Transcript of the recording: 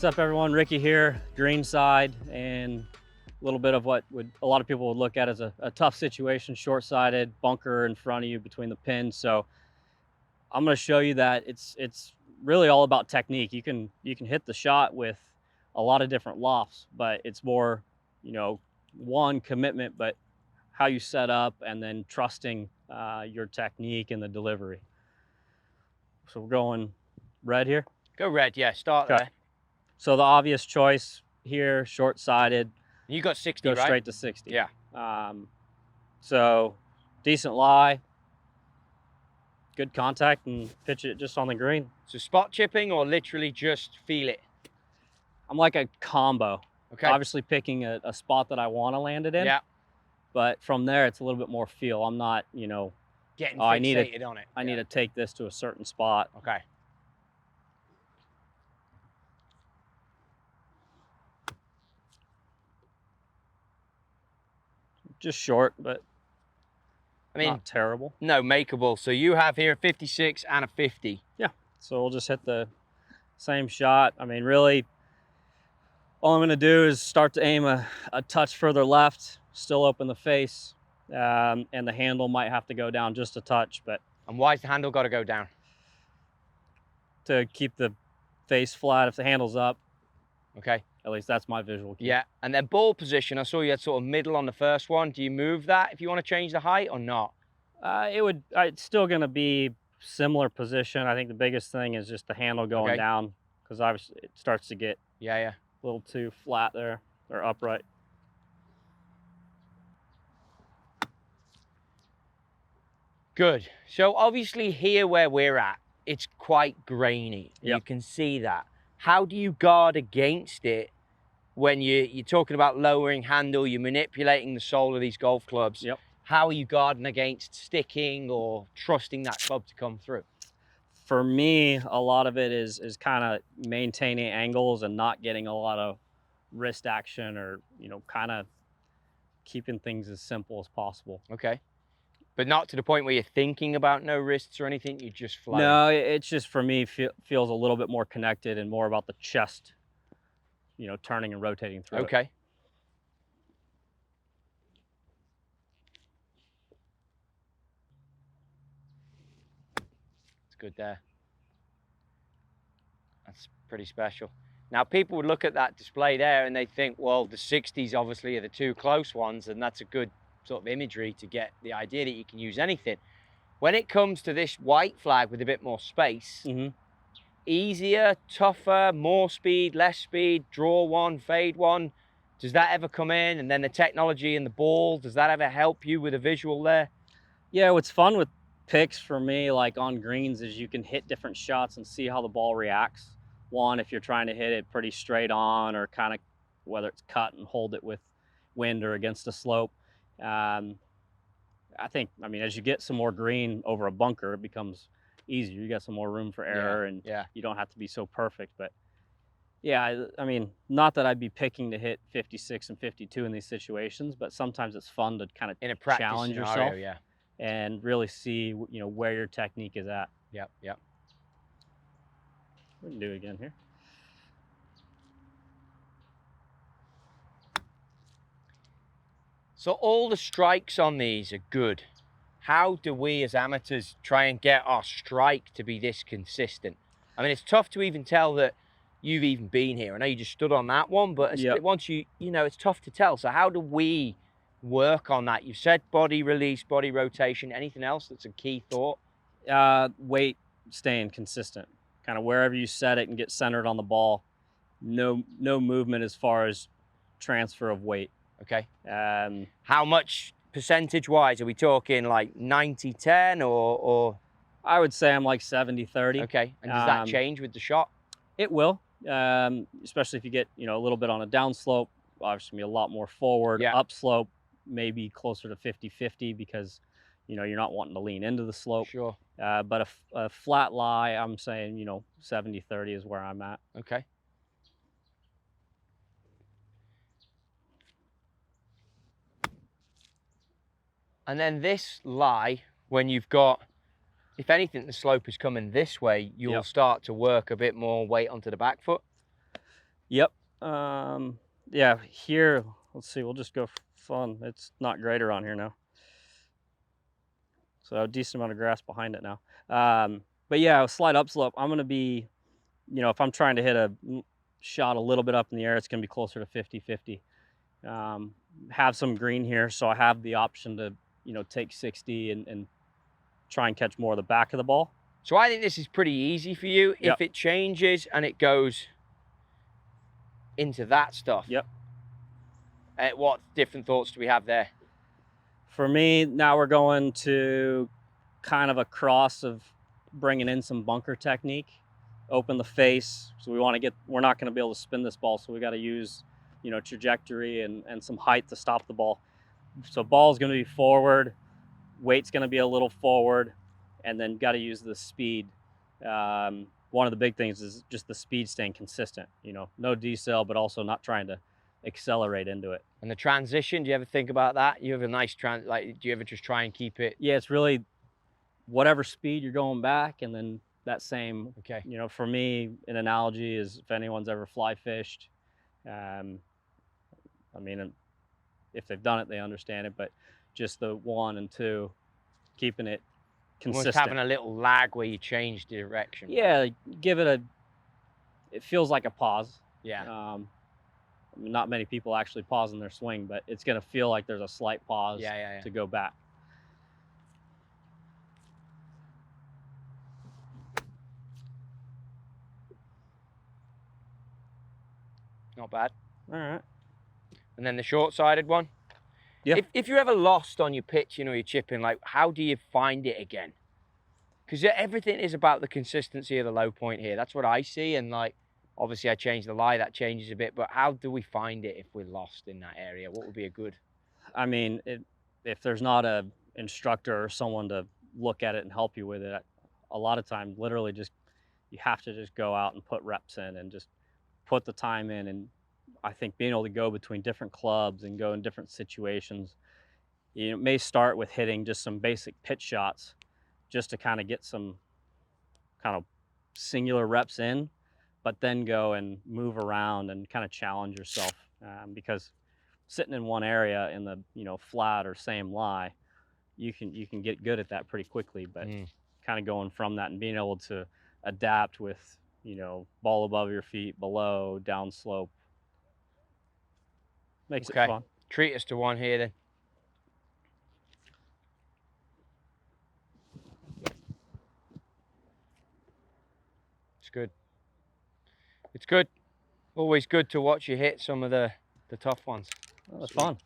What's up, everyone? Ricky here, Greenside, and a little bit of what a lot of people would look at as a tough situation, short-sided, bunker in front of you between the pins. So I'm going to show you that it's really all about technique. You can hit the shot with a lot of different lofts, but it's more, one, commitment, but how you set up and then trusting your technique and the delivery. So we're going red here. Go red, yeah, start Okay. there. So the obvious choice here, short-sided. You got 60, Go right? straight to 60. Yeah. So decent lie, good contact, and pitch it just on the green. So spot chipping or literally just feel it? I'm like a combo. Okay. Obviously picking a spot that I want to land it in. Yeah. But from there, it's a little bit more feel. I'm not, Getting I need on it. I need to take this to a certain spot. Okay. Just short, but I mean, not terrible. No, makeable. So you have here a 56 and a 50. Yeah. So we'll just hit the same shot. I mean, really, all I'm going to do is start to aim a touch further left, still open the face, and the handle might have to go down just a touch. But And why's the handle got to go down? to keep the face flat, if the handle's up, Okay. at least that's my visual cue. Yeah. And then ball position, I saw you had sort of middle on the first one. Do you move that if you want to change the height or not? It's still going to be similar position. I think the biggest thing is just the handle going down, because obviously it starts to get Yeah. a little too flat there, or upright. Good. So obviously here where we're at, it's quite grainy. Yep. You can see that. How do you guard against it when you're talking about lowering handle, you're manipulating the sole of these golf clubs? Yep. How are you guarding against sticking or trusting that club to come through? For me, a lot of it is kind of maintaining angles and not getting a lot of wrist action, or, kind of keeping things as simple as possible. Okay. But not to the point where you're thinking about no wrists or anything, you just flow. No, it's just, for me, feels a little bit more connected and more about the chest, turning and rotating through it. Okay. It's good there. That's pretty special. Now, people would look at that display there and they think, well, the 60s obviously are the two close ones, and that's a good sort of imagery to get the idea that you can use anything. When it comes to this white flag with a bit more space, easier, tougher, more speed, less speed, draw one, fade one, does that ever come in? And then the technology and the ball, does that ever help you with a visual there? Yeah, what's fun with picks for me, like on greens, is you can hit different shots and see how the ball reacts. One, if you're trying to hit it pretty straight on, or kind of whether it's cut and hold it with wind or against a slope. I think, as you get some more green over a bunker, it becomes easier. You got some more room for error, and you don't have to be so perfect. But yeah, not that I'd be picking to hit 56 and 52 in these situations, but sometimes it's fun to kind of in a practice challenge scenario, yourself, and really see, where your technique is at. Yep. We can do it again here. So all the strikes on these are good. How do we as amateurs try and get our strike to be this consistent? It's tough to even tell that you've even been here. I know you just stood on that one, but once it's tough to tell. So how do we work on that? You've said body release, body rotation. Anything else that's a key thought? Weight staying consistent. Kind of wherever you set it and get centered on the ball. No movement as far as transfer of weight. Okay. How much percentage-wise? Are we talking like 90-10 or? I would say I'm like 70-30. Okay. And does that change with the shot? It will, especially if you get, a little bit on a downslope. Obviously, be a lot more forward. Upslope, maybe closer to 50-50, because, you're not wanting to lean into the slope. Sure. But a flat lie, I'm saying, 70-30 is where I'm at. Okay. And then this lie, when you've got, if anything, the slope is coming this way, you'll start to work a bit more weight onto the back foot. Yep. Yeah, here, let's see, we'll just go for fun. It's not great around here now. So a decent amount of grass behind it now. But yeah, a slight upslope, I'm gonna be, if I'm trying to hit a shot a little bit up in the air, it's gonna be closer to 50-50. Um, have some green here, so I have the option to, take 60 and try and catch more of the back of the ball. So I think this is pretty easy for you. Yep. If it changes and it goes into that stuff, Yep. what different thoughts do we have there? For me, now we're going to kind of a cross of bringing in some bunker technique, open the face. So we're not going to be able to spin this ball. So we got to use, trajectory and some height to stop the ball. So ball's going to be forward, weight's going to be a little forward, and then got to use the speed. One of the big things is just the speed staying consistent, no decel, but also not trying to accelerate into it. And the transition, do you ever think about that? You have a nice do you ever just try and keep it? Yeah, it's really whatever speed you're going back, and then that same, Okay. for me, an analogy is if anyone's ever fly fished, I mean, if they've done it, they understand it, but just the 1 and 2, keeping it consistent. Almost having a little lag where you change direction. Yeah, give it it feels like a pause. Yeah. I mean, not many people actually pause in their swing, but it's going to feel like there's a slight pause to go back. Not bad. All right. And then the short-sided one? Yeah. If you're ever lost on your pitch, you're chipping, like, how do you find it again? Because everything is about the consistency of the low point here. That's what I see. And, like, obviously I changed the lie, that changes a bit. But how do we find it if we're lost in that area? What would be a good? I mean, if there's not a instructor or someone to look at it and help you with it, a lot of times, literally you have to just go out and put reps in and just put the time in. And I think being able to go between different clubs and go in different situations, it may start with hitting just some basic pitch shots just to kind of get some kind of singular reps in, but then go and move around and kind of challenge yourself, because sitting in one area in the flat or same lie, you can get good at that pretty quickly, but kind of going from that and being able to adapt with ball above your feet, below, down slope, makes it fun. Treat us to one here then. It's good. It's good. Always good to watch you hit some of the tough ones. Well, that's fun.